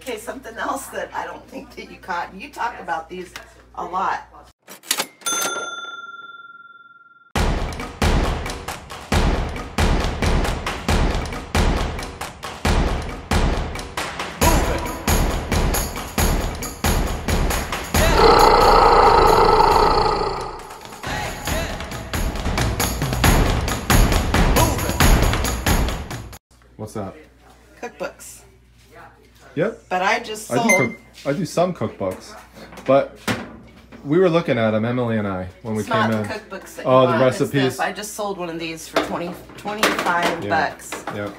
Okay, something else that I don't think that you caught. You talk about these a lot. What's that? Cookbooks. Yep. But I just sold. I do some cookbooks, but we were looking at them, Emily and I, when we came in. It's not the cookbooks that you want, the recipes. This. I just sold one of these for 25 bucks. Yep.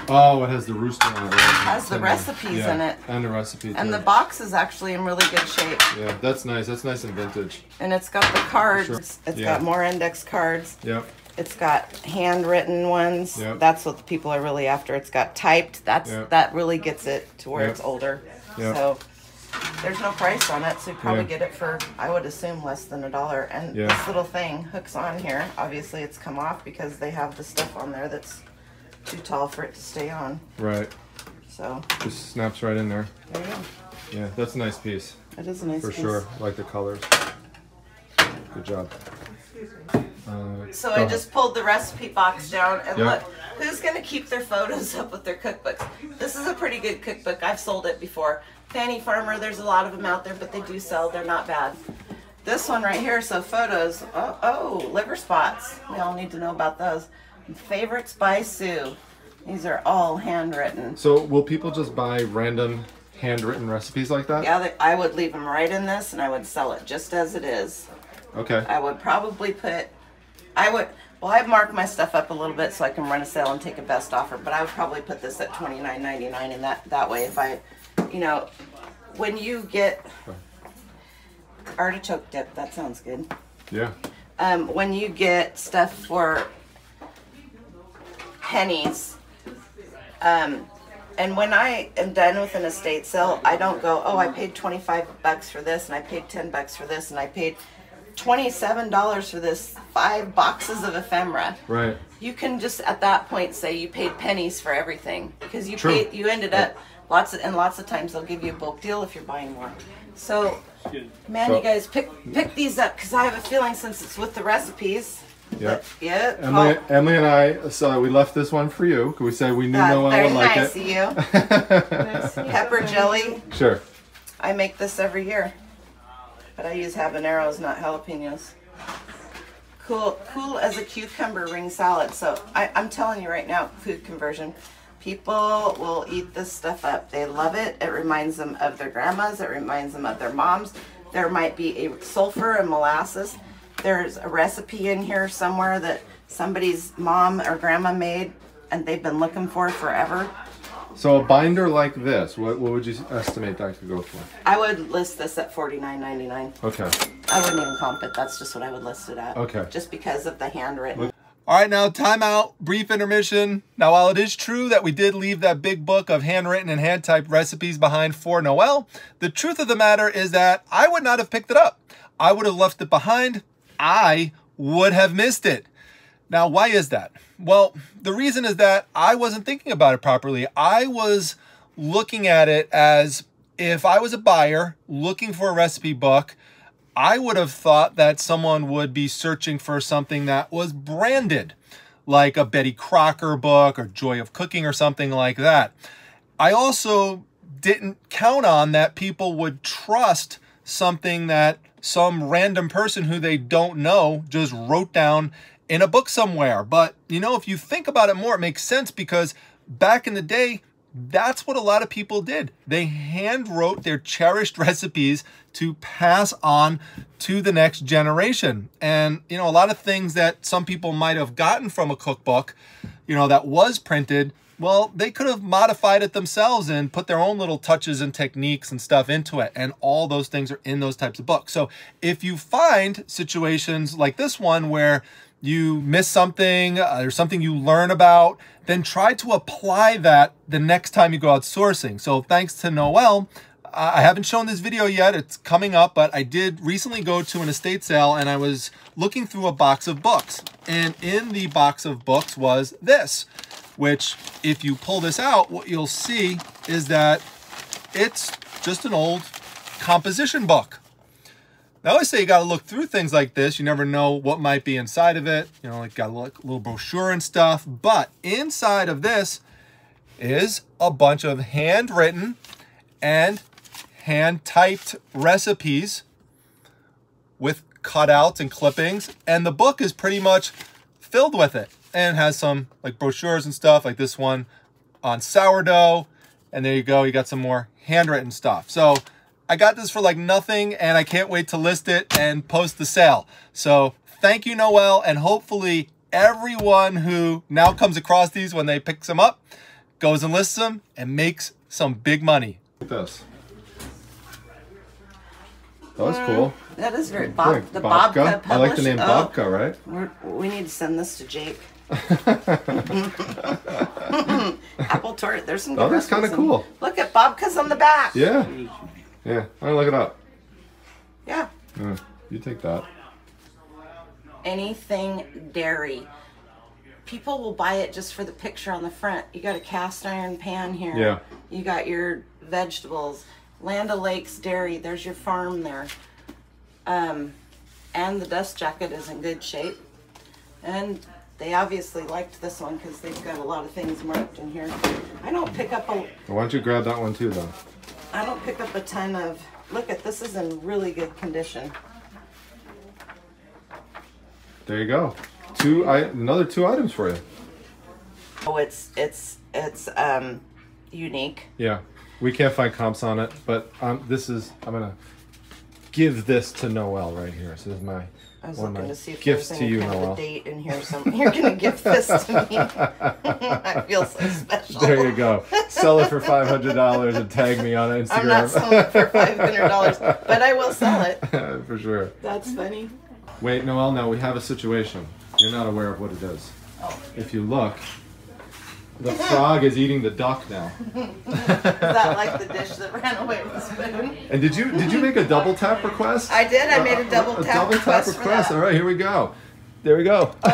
Oh, it has the rooster on it. Right? It has the recipes in it. And the recipe too. And the box is actually in really good shape. Yeah, that's nice. That's nice and vintage. And it's got the cards. Sure. It's got more index cards. Yep. It's got handwritten ones. Yep. That's what the people are really after. It's got typed. That really gets it to where it's older. Yep. So there's no price on it, so you probably get it for, I would assume, less than $1. And this little thing hooks on here. Obviously, it's come off because they have the stuff on there that's too tall for it to stay on. Right. So just snaps right in there. There you go. Yeah, that's a nice piece. It is a nice piece. For sure. I like the colors. Good job. So I just pulled the recipe box down, and look, who's going to keep their photos up with their cookbooks? This is a pretty good cookbook. I've sold it before. Fanny Farmer, there's a lot of them out there, but they do sell. They're not bad. This one right here, so photos. Oh, liver spots. We all need to know about those. Favorites by Sue. These are all handwritten. So will people just buy random handwritten recipes like that? Yeah, I would leave them right in this, and I would sell it just as it is. Okay. I would probably put, well, I've marked my stuff up a little bit so I can run a sale and take a best offer, but I would probably put this at $29.99, and that way if I, you know, when you get artichoke dip, that sounds good. Yeah. When you get stuff for pennies, and when I am done with an estate sale, I don't go, oh, I paid 25 bucks for this, and I paid 10 bucks for this, and I paid $27 for this 5 boxes of ephemera. Right. You can just at that point say you paid pennies for everything because you paid. You ended up lots of times they'll give you a bulk deal if you're buying more. So, man, you guys pick these up because I have a feeling since it's with the recipes. Yep. Yeah. Emily and I, so we left this one for you because we said we knew Noelle would like it. Very nice of you. Pepper jelly. Sure. I make this every year, but I use habaneros, not jalapenos. Cool as a cucumber ring salad. So I'm telling you right now, food conversion. People will eat this stuff up. They love it. It reminds them of their grandmas. It reminds them of their moms. There might be a sulfur and molasses. There's a recipe in here somewhere that somebody's mom or grandma made and they've been looking for forever. So a binder like this, what would you estimate that could go for? I would list this at $49.99. Okay. I wouldn't even comp it. That's just what I would list it at. Okay. Just because of the handwritten. All right, now time out, brief intermission. Now, while it is true that we did leave that big book of handwritten and hand-typed recipes behind for Noelle, the truth of the matter is that I would not have picked it up. I would have left it behind. I would have missed it. Now, why is that? Well, the reason is that I wasn't thinking about it properly. I was looking at it as if I was a buyer looking for a recipe book, I would have thought that someone would be searching for something that was branded, like a Betty Crocker book or Joy of Cooking or something like that. I also didn't count on that people would trust something that some random person who they don't know just wrote down in a book somewhere. But, you know, if you think about it more, it makes sense because back in the day, that's what a lot of people did. They hand wrote their cherished recipes to pass on to the next generation. And, you know, a lot of things that some people might have gotten from a cookbook, you know, that was printed, well, they could have modified it themselves and put their own little touches and techniques and stuff into it. And all those things are in those types of books. So if you find situations like this one where you miss something or something you learn about, then try to apply that the next time you go out sourcing. So thanks to Noelle, I haven't shown this video yet. It's coming up, but I did recently go to an estate sale and I was looking through a box of books. And in the box of books was this, which if you pull this out, what you'll see is that it's just an old composition book. I always say you got to look through things like this. You never know what might be inside of it. You know, like got a little brochure and stuff. But inside of this is a bunch of handwritten and hand-typed recipes with cutouts and clippings, and the book is pretty much filled with it, and it has some like brochures and stuff like this one on sourdough, and there you go, you got some more handwritten stuff. So I got this for like nothing, and I can't wait to list it and post the sale. So thank you, Noelle, and hopefully everyone who now comes across these when they pick them up goes and lists them and makes some big money. Look at this. That was cool. That is very The Babka. I like the name Babka, right? We need to send this to Jake. Apple tart. There's some good that's kind of cool. Look at Babka's on the back. Yeah. Yeah. I'm gonna look it up. Yeah. You take that. Anything dairy. People will buy it just for the picture on the front. You got a cast iron pan here. Yeah. You got your vegetables. Land O'Lakes Dairy. There's your farm there. And the dust jacket is in good shape. And they obviously liked this one because they've got a lot of things marked in here. I don't pick up Why don't you grab that one too, though? I don't pick up a ton of. Look at this is in really good condition. There you go. Another 2 items for you. Oh, it's unique. Yeah. We can't find comps on it, but I'm gonna give this to Noelle right here. So this is my I was one of looking my to see if gifts there's to any you, kind of Noelle. a date in here. You're gonna give this to me. I feel so special. There you go. Sell it for $500 and tag me on Instagram. I'm not selling it for $500, but I will sell it. For sure. That's funny. Wait, Noelle, no, we have a situation. You're not aware of what it is. Oh. If you look, the frog is eating the duck now. Is that like the dish that ran away with the spoon? And did you make a double tap request? I did. I made a double tap request. For that. All right, here we go. There we go. Oh.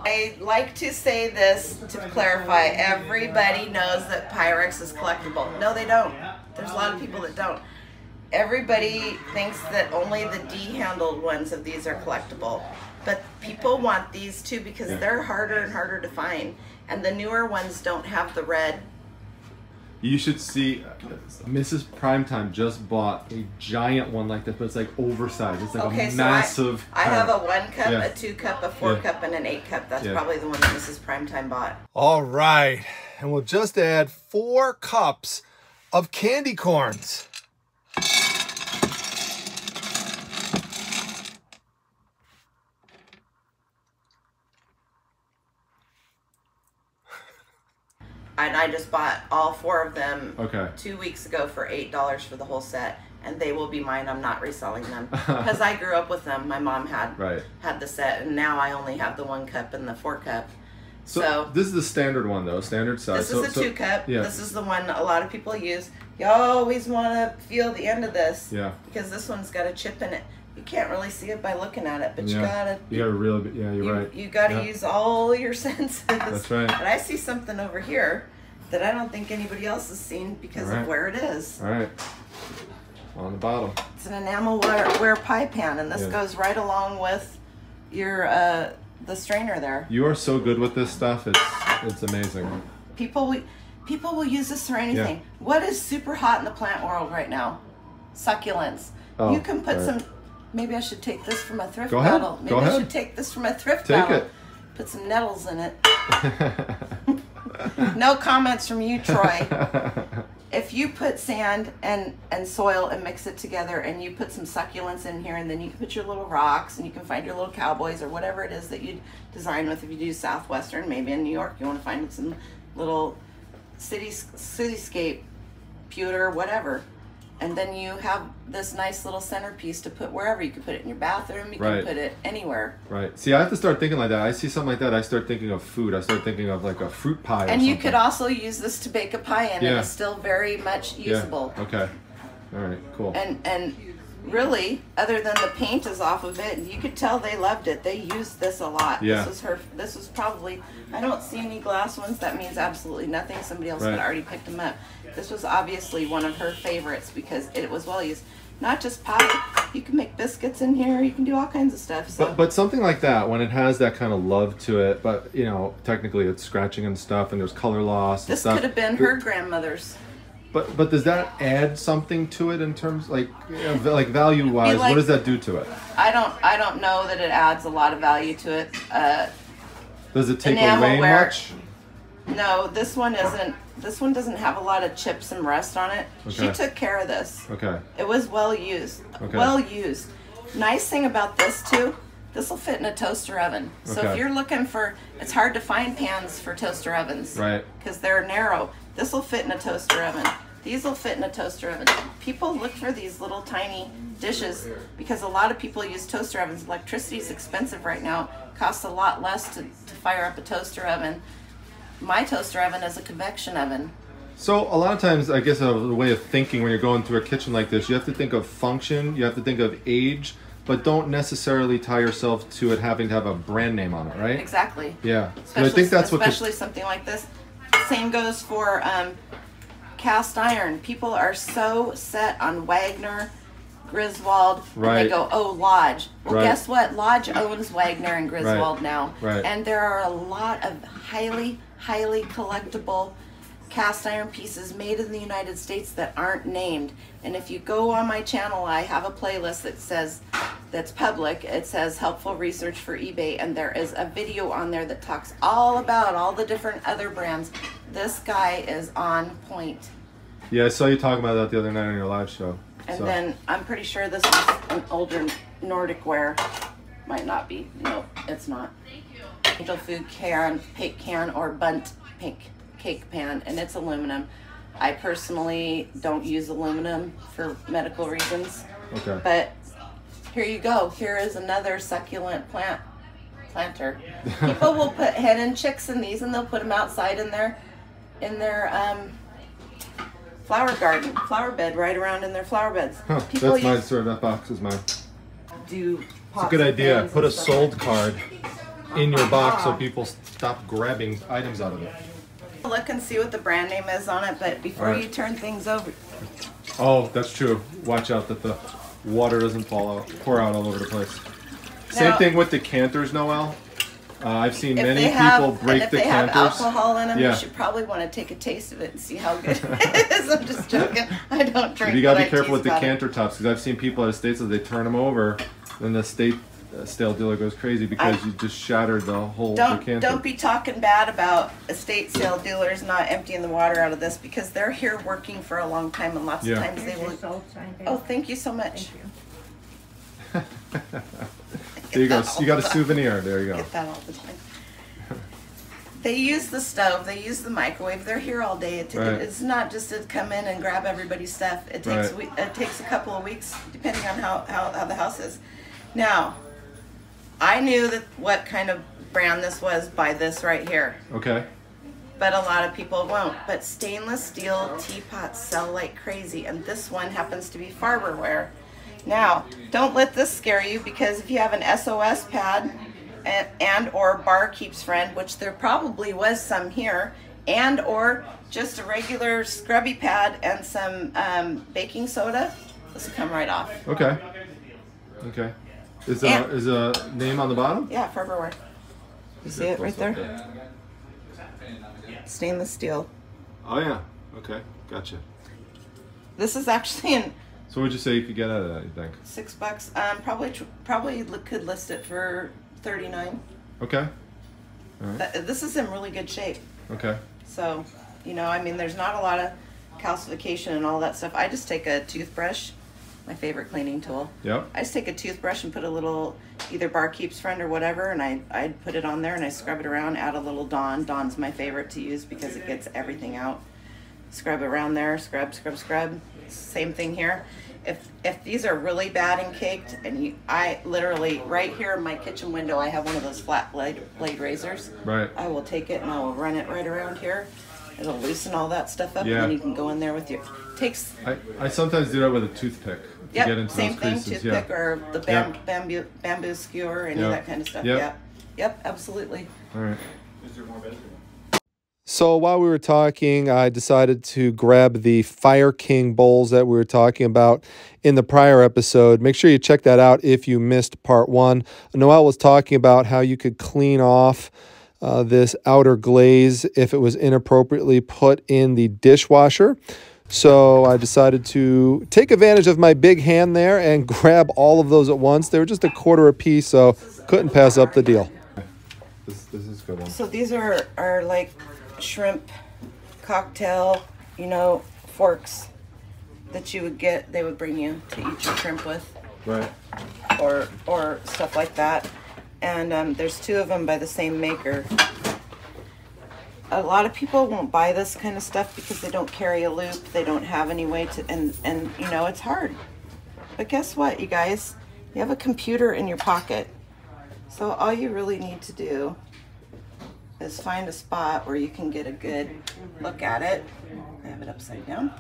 I like to say this to clarify. Everybody knows that Pyrex is collectible. No, they don't. There's a lot of people that don't. Everybody thinks that only the D-handled ones of these are collectible. But people want these too because they're harder and harder to find. And the newer ones don't have the red. You should see, Mrs. Primetime just bought a giant one like this, but it's like oversized. It's like a massive. So I have a 1 cup, Yeah. a 2 cup, a 4 cup, and an 8 cup. That's probably the one that Mrs. Primetime bought. All right, and we'll just add 4 cups of candy corns. And I just bought all 4 of them 2 weeks ago for $8 for the whole set. And they will be mine. I'm not reselling them. Because I grew up with them. My mom had the set. And now I only have the 1 cup and the 4 cup. So this is the standard one though, standard size. This is the 2 cup. Yeah. This is the one a lot of people use. You always want to feel the end of this. Yeah. Because this one's got a chip in it. You can't really see it by looking at it, but you gotta really, you're right. You gotta use all your senses. That's right. And I see something over here that I don't think anybody else has seen because of where it is. All right. On the bottom. It's an enamelware pie pan, and this goes right along with your the strainer there. You are so good with this stuff. It's amazing. People will use this for anything. Yeah. What is super hot in the plant world right now? Succulents. You can put some. Maybe I should take this from a thrift bottle. Maybe I should take this from a thrift bottle. Take it. Put some nettles in it. No comments from you, Troy. If you put sand and soil and mix it together and you put some succulents in here, and then you can put your little rocks and you can find your little cowboys or whatever it is that you design with. If you do Southwestern, maybe in New York you want to find some little cityscape pewter, whatever. And then you have this nice little centerpiece to put wherever. You can put it in your bathroom, you Right. can put it anywhere. Right. See, I have to start thinking like that. I see something like that, I start thinking of food. I start thinking of like a fruit pie or And something. you could also use this to bake a pie in, Yeah. and it's still very much usable. Yeah. Okay. All right, cool. And really, other than the paint is off of it, you could tell they loved it. They used this a lot. Yeah. This was probably, I don't see any glass ones. That means absolutely nothing. Somebody else Right. had already picked them up. This was obviously one of her favorites because it was well used. Not just pie. You can make biscuits in here. You can do all kinds of stuff. So. But something like that, when it has that kind of love to it, but you know, technically it's scratching and stuff, and there's color loss and This stuff. could have been her grandmother's. But does that add something to it in terms like value wise? like- What does that do to it? I don't know that it adds a lot of value to it. Does it take Enamel away ware- much? No, this one isn't. This one doesn't have a lot of chips and rust on it. She Okay. took care of this. Okay. It was well used. Okay. Well used. Nice thing about this too, this will fit in a toaster oven. So if Okay. you're looking for, it's hard to find pans for toaster ovens. Right. Because they're narrow. This will fit in a toaster oven. These will fit in a toaster oven. People look for these little tiny dishes because a lot of people use toaster ovens. Electricity is expensive right now. It costs a lot less to fire up a toaster oven. My toaster oven is a convection oven. So a lot of times, I guess a way of thinking when you're going through a kitchen like this, you have to think of function, you have to think of age, but don't necessarily tie yourself to it having to have a brand name on it, right? Exactly. Yeah. Especially, I think that's especially something like this. Same goes for cast iron. People are so set on Wagner, Griswold, and Right. they go, oh, Lodge. Well, Right. guess what? Lodge owns Wagner and Griswold now. Right. And there are a lot of highly collectible cast iron pieces made in the United States that aren't named. And if you go on my channel, I have a playlist that says, that's public, it says helpful research for eBay, and there is a video on there that talks all about all the different other brands. This guy is on point. Yeah, I saw you talking about that the other night on your live show. And So- then I'm pretty sure this is an older Nordic ware. Might not be. No, it's not. Angel food can, cake can, or bunt cake pan, and it's aluminum. I personally don't use aluminum for medical reasons. Okay. But here you go. Here is another succulent planter. People will put hen and chicks in these, and they'll put them outside in their flower garden, flower bed, right around in their flower beds. Huh, People that's mine, sir. That box is mine. do. It's a good idea. Put a sold card in your box so people stop grabbing items out of it. Look and see what the brand name is on it, but before Alright. you turn things over, Oh, that's true. Watch out that the water doesn't pour out all over the place. Same Now- thing with decanters, Noel. I've seen if many they have, people break and if they have decanters. alcohol in them, Yeah. you should probably want to take a taste of it and see how good it is. I'm just joking. I don't drink. You gotta but be I careful with tease about it. decanter tops because I've seen people at estates that they turn them over, then the stale dealer goes crazy because you just shattered the whole decanter. Don't be talking bad about estate sale dealers not emptying the water out of this because they're here working for a long time and lots Yeah. of times they will. Oh, thank you so much. There you go. You got a souvenir. There you go. Get that all the time. They use the stove. They use the microwave. They're here all day. Right. It's not just to come in and grab everybody's stuff. It takes it takes a couple of weeks depending on how the house is. Now, I knew that what kind of brand this was by this right here. Okay. But a lot of people won't. But stainless steel teapots sell like crazy, and this one happens to be Farberware. Now, don't let this scare you because if you have an SOS pad and or Barkeep's Friend, which there probably was some here, and or just a regular scrubby pad and some baking soda, this will come right off. Okay. Okay. Is a name on the bottom? Yeah, Farberware. You see it right there? Stainless steel. Oh yeah. Okay. Gotcha. This is actually in So what would you say you could get out of that? You think? $6. Probably could list it for $39. Okay. All right. This is in really good shape. Okay. So, you know, I mean, there's not a lot of calcification and all that stuff. I just take a toothbrush, my favorite cleaning tool. Yep. I just take a toothbrush and put a little either Barkeep's Friend or whatever, and I put it on there and I scrub it around, add a little Dawn. Dawn's my favorite to use because it gets everything out. scrub around there, scrub, scrub, scrub. Same thing here. If these are really bad and caked, and I literally, right here in my kitchen window, I have one of those flat blade razors. Right. I will take it and I will run it right around here. It'll loosen all that stuff up, Yeah. and then you can go in there with your, takes. I sometimes do that with a toothpick. To Yep, get into same those thing, creases. toothpick Yeah. or the bamboo skewer, any of that kind of stuff. Yep. Yeah. Yep, absolutely. All right. So while we were talking, I decided to grab the Fire King bowls that we were talking about in the prior episode. Make sure you check that out if you missed part 1. Noelle was talking about how you could clean off this outer glaze if it was inappropriately put in the dishwasher. So I decided to take advantage of my big hand there and grab all of those at once. They were just $0.25 a piece, so couldn't pass up the deal. This is a good one. So these are like shrimp cocktail, you know, forks that you would get, they would bring you to eat your shrimp with. Right. Or stuff like that. And there's 2 of them by the same maker. A lot of people won't buy this kind of stuff because they don't carry a loop. They don't have any way to, and you know, it's hard. But guess what, you guys? You have a computer in your pocket. So all you really need to do is find a spot where you can get a good look at it. I have it upside down.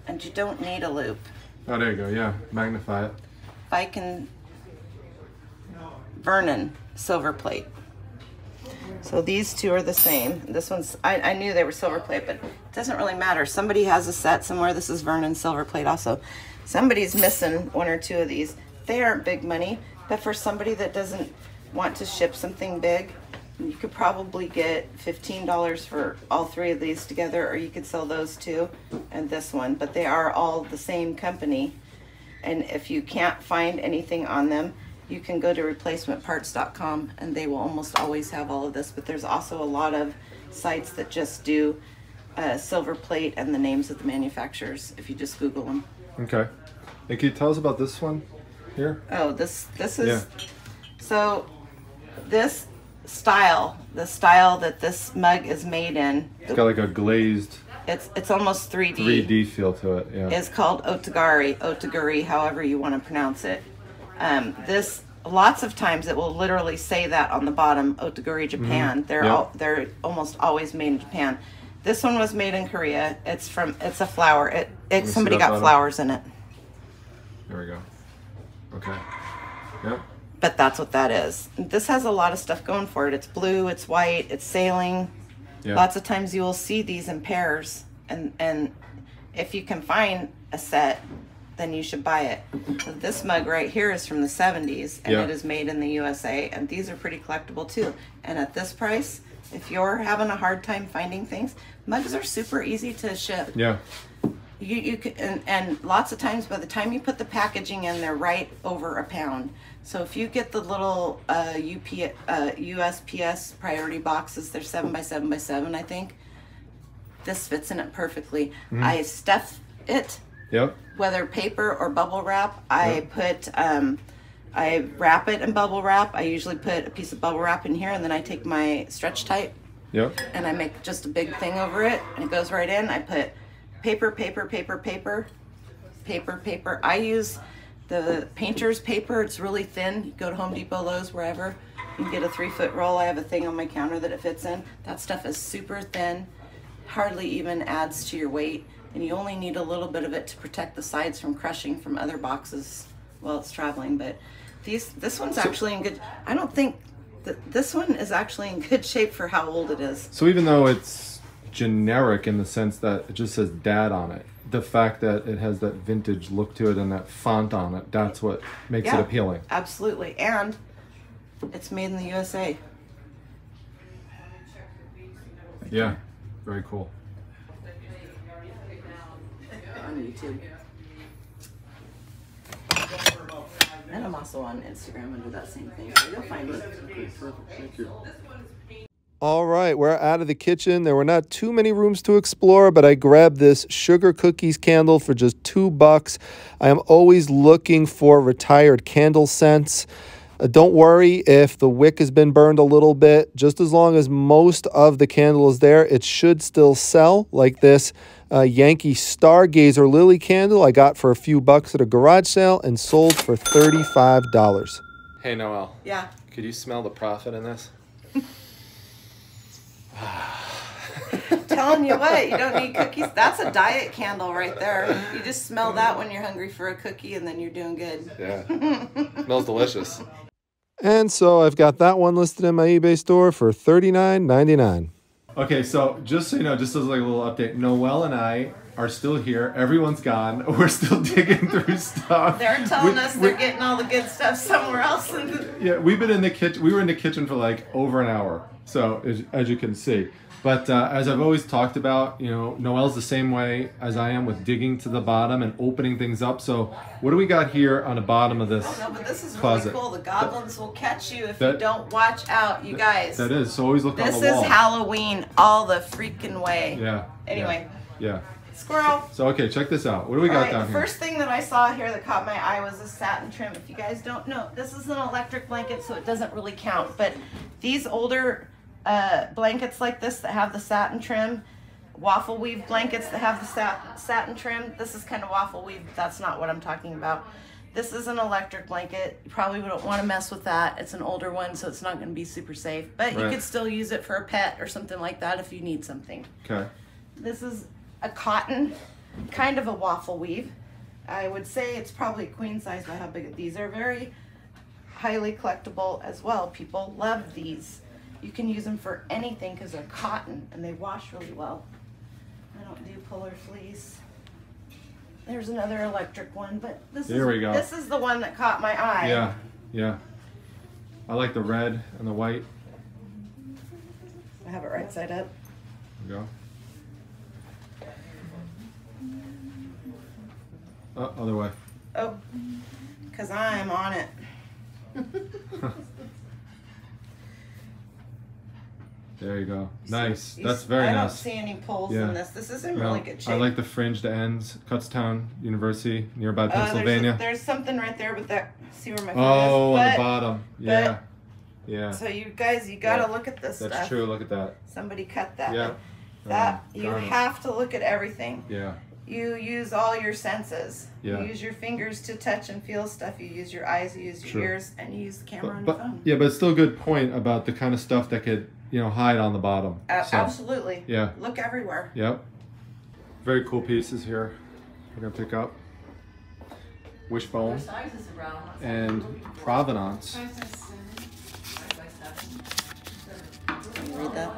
And you don't need a loop. Oh, there you go. Yeah. Magnify it. If I can, Vernon silver plate. So these 2 are the same. This one's, I knew they were silver plate, but it doesn't really matter. Somebody has a set somewhere. This is Vernon silver plate also. Somebody's missing 1 or 2 of these. They aren't big money, but for somebody that doesn't want to ship something big, you could probably get $15 for all 3 of these together, or you could sell those 2 and this one, but they are all the same company. And if you can't find anything on them, you can go to replacementparts.com and they will almost always have all of this, but there's also a lot of sites that just do silver plate and the names of the manufacturers if you just Google them. Okay. And can you tell us about this one here? Oh, this is, Yeah. So this style, the style that this mug is made in, It's got like a glazed it's almost 3D. 3D feel to it. Yeah. Is called otagari, however you want to pronounce it. This, lots of times it will literally say that on the bottom, Otagari Japan. Mm-hmm. They're almost always made in Japan. This one was made in Korea. It's a flower. Somebody got flowers in it. There we go. Okay. Yep. But that's what that is. This has a lot of stuff going for it. It's blue, it's white, it's sailing. Yeah. Lots of times you will see these in pairs, and if you can find a set, then you should buy it. So this mug right here is from the 70s, and Yeah. it is made in the USA, and these are pretty collectible too. And at this price, if you're having a hard time finding things, mugs are super easy to ship. Yeah. You can, and lots of times by the time you put the packaging in, they're right over £1. So if you get the little USPS priority boxes, they're 7 by 7 by 7, I think. This fits in it perfectly. Mm-hmm. I stuff it, Yep. whether paper or bubble wrap. I wrap it in bubble wrap. I usually put a piece of bubble wrap in here, and then I take my stretch type Yep. and I make just a big thing over it, and it goes right in. I put paper. I use the painter's paper. It's really thin. You go to Home Depot, Lowe's, wherever. You can get a 3-foot roll. I have a thing on my counter that it fits in. That stuff is super thin, hardly even adds to your weight, and you only need a little bit of it to protect the sides from crushing from other boxes while it's traveling. But this one's actually in good, I don't think that this one is actually in good shape for how old it is. So even though it's generic in the sense that it just says Dad on it, the fact that it has that vintage look to it and that font on it, that's what makes it appealing. Absolutely. And it's made in the USA. Yeah, very cool. On YouTube. And I'm also on Instagram under that same thing, so you'll find it. Thank you. All right, we're out of the kitchen. There were not too many rooms to explore, but I grabbed this sugar cookies candle for just $2. I am always looking for retired candle scents. Don't worry if the wick has been burned a little bit. Just as long as most of the candle is there, it should still sell, like this Yankee Stargazer Lily candle I got for a few bucks at a garage sale and sold for $35. Hey, Noelle. Yeah. Could you smell the profit in this? Telling you what, you don't need cookies. That's a diet candle right there. You just smell that when you're hungry for a cookie, and then you're doing good. Yeah. Smells delicious. And so I've got that one listed in my eBay store for $39.99. Okay, so just so you know, just as like a little update, Noelle and I are still here. Everyone's gone. We're still digging through stuff. They're telling us they're getting all the good stuff somewhere else. Yeah, we've been in the kitchen. We were in the kitchen for like over an hour. So as you can see. But as I've always talked about, you know, Noelle's the same way as I am with digging to the bottom and opening things up. So what do we got here on the bottom of this closet? No, but this is really cool. The goblins will catch you if you don't watch out, you guys. That is. So always look on the wall. This is Halloween all the freaking way. Yeah. Anyway. Yeah. Squirrel. So, okay, check this out. What do we got down here? The first thing that I saw here that caught my eye was a satin trim. If you guys don't know, this is an electric blanket, so it doesn't really count. But these older blankets like this that have the satin trim, waffle weave blankets that have the satin trim, this is kind of waffle weave. That's not what I'm talking about. This is an electric blanket. You probably don't want to mess with that. It's an older one, so it's not going to be super safe. But you could still use it for a pet or something like that if you need something. Okay. This is a cotton, kind of a waffle weave. I would say it's probably queen size by how big. These are very highly collectible as well. People love these. You can use them for anything because they're cotton and they wash really well. I don't do polar fleece. There's another electric one, but this is the one that caught my eye. Yeah, yeah. I like the red and the white. I have it right side up. There you go. Other way. Oh, because I'm on it. There you go. Nice. That's very nice. I don't see any pulls in this. This is in really good shape. I like the fringed ends. Kutztown University, nearby Pennsylvania. There's something right there, but that, see where my phone is? on the bottom. Yeah. Yeah. So you guys, you got to look at this stuff. That's true. Look at that. Somebody cut that. Yeah. That, you have to look at everything. Yeah. You use all your senses. Yeah. You use your fingers to touch and feel stuff. You use your eyes, you use your ears, and you use the camera on your phone. Yeah, but it's still a good point about the kind of stuff that could, hide on the bottom. Absolutely. Yeah. Look everywhere. Yep. Very cool pieces here. We're going to pick up Wishbone and Provenance. Read that.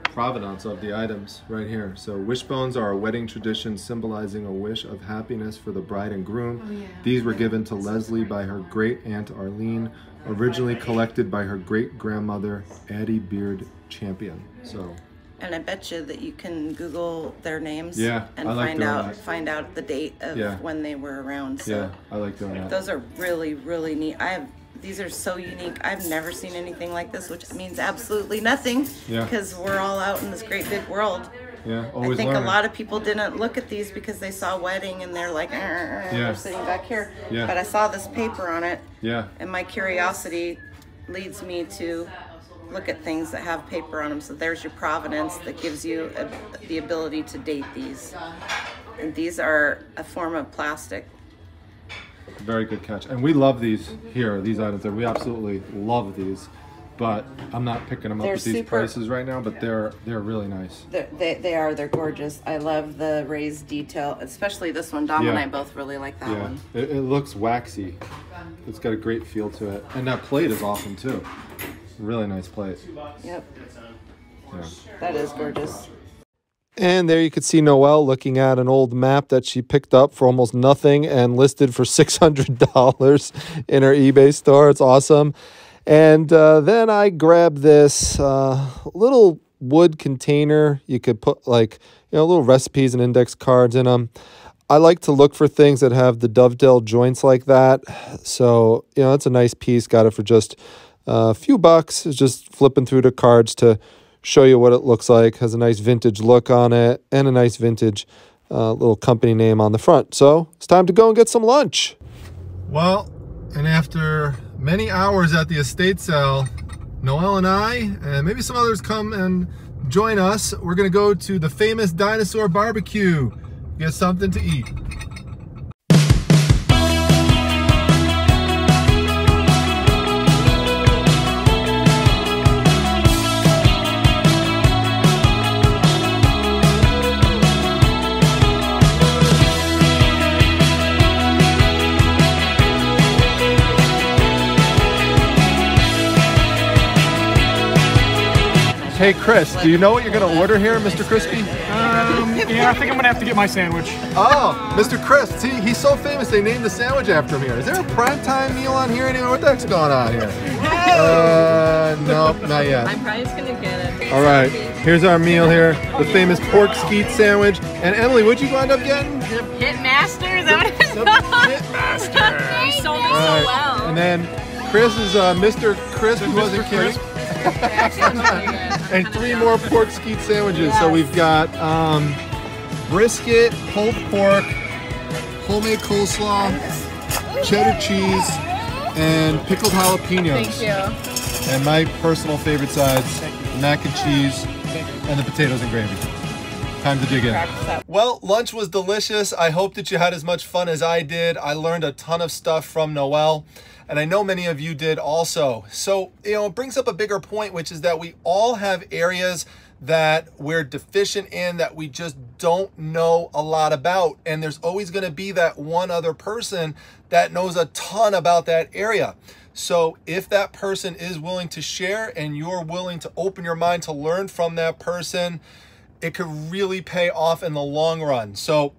Provenance of the items right here. So wishbones are a wedding tradition symbolizing a wish of happiness for the bride and groom. These were given to Leslie by her great aunt Arlene, originally collected by her great grandmother Addie Beard Champion. So. And I bet you that you can Google their names and find out the date of when they were around. So yeah, I like doing that. Those are really, really neat. These are so unique. I've never seen anything like this, which means absolutely nothing because we're all out in this great big world. Yeah, always I think learning. a lot of people didn't look at these because they saw wedding and they're like, they're sitting back here. Yeah. But I saw this paper on it. Yeah. And my curiosity leads me to look at things that have paper on them. So there's your provenance that gives you the ability to date these. And these are a form of plastic. Very good catch. And we love these here, these items. We absolutely love these. But I'm not picking them up at these prices right now, but they're really nice. They're gorgeous. I love the raised detail, especially this one. Dom and I both really like that one. It looks waxy. It's got a great feel to it. And that plate is awesome too. Really nice plate. Yep. Yeah. That is gorgeous. And there you could see Noelle looking at an old map that she picked up for almost nothing and listed for $600 in her eBay store. It's awesome. And then I grabbed this little wood container. You could put little recipes and index cards in them. I like to look for things that have the dovetail joints like that. So, it's a nice piece. Got it for just a few bucks. It's just flipping through the cards to show you what it looks like. Has a nice vintage look on it and a nice vintage little company name on the front. So it's time to go and get some lunch. Well, and after many hours at the estate sale, Noelle and I, and maybe some others come and join us. We're gonna go to the famous dinosaur barbecue, get something to eat. Hey Chris, do you know what you're gonna order here, Mr. Crispy? Yeah, I think I'm gonna have to get my sandwich. Oh, Mr. Chris, see, he's so famous they named the sandwich after him here. Is there a primetime meal on here anywhere? What the heck's going on here? Nope, not yet. I'm probably just gonna get it. All right, here's our meal here, the famous pork skeet sandwich. And Emily, what'd you wind up getting? The Pit Master, is that what it's called? Pit Master. You sold it so well. And then Chris is Mr. Crisp, who wasn't kidding. And 3 more pork skeet sandwiches. Yes. So we've got brisket, pulled pork, homemade coleslaw, cheddar cheese, and pickled jalapenos. Thank you. And my personal favorite sides, mac and cheese, and the potatoes and gravy. Time to dig in. Well, lunch was delicious. I hope that you had as much fun as I did. I learned a ton of stuff from Noelle, and I know many of you did also. So, it brings up a bigger point, which is that we all have areas that we're deficient in, that we just don't know a lot about. And there's always going to be that one other person that knows a ton about that area. So if that person is willing to share and you're willing to open your mind to learn from that person, it could really pay off in the long run. So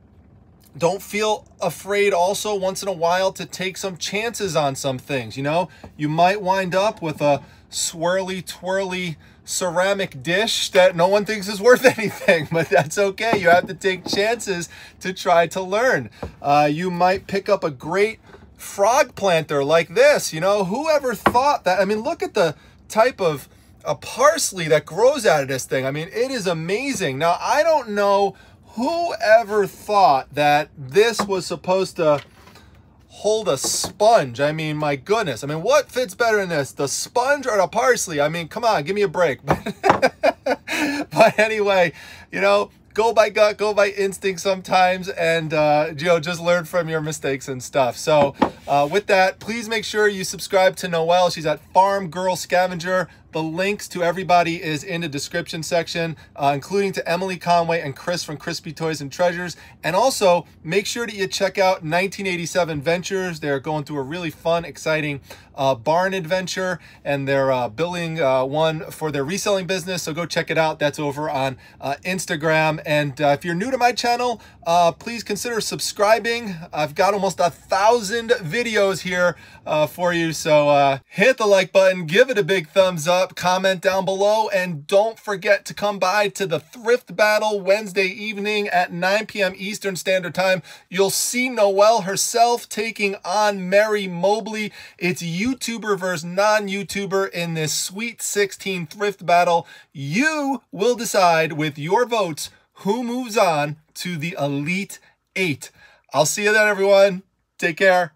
don't feel afraid also once in a while to take some chances on some things. You might wind up with a swirly, twirly ceramic dish that no one thinks is worth anything, but that's okay. You have to take chances to try to learn. You might pick up a great frog planter like this. Whoever thought that? I mean, look at the type of parsley that grows out of this thing. I mean, it is amazing. Now, I don't know whoever thought that this was supposed to hold a sponge. I mean, my goodness. I mean, what fits better in this? The sponge or the parsley? I mean, come on, give me a break. But anyway, go by gut, go by instinct sometimes, and just learn from your mistakes and stuff. So with that, please make sure you subscribe to Noelle. She's at Farm Girl Scavenger. The links to everybody is in the description section, including to Emily Conway and Chris from Crispy Toys and Treasures. And also, make sure that you check out 1987 Ventures. They're going through a really fun, exciting barn adventure, and they're building one for their reselling business. So go check it out. That's over on Instagram. And if you're new to my channel, please consider subscribing. I've got almost 1,000 videos here for you. So hit the like button, give it a big thumbs up, comment down below, and don't forget to come by to the Thrift Battle Wednesday evening at 9 p.m. Eastern Standard Time. You'll see Noelle herself taking on Mary Mobley. It's YouTuber versus non-YouTuber in this Sweet 16 Thrift Battle. You will decide with your votes who moves on to the Elite 8. I'll see you then, everyone. Take care.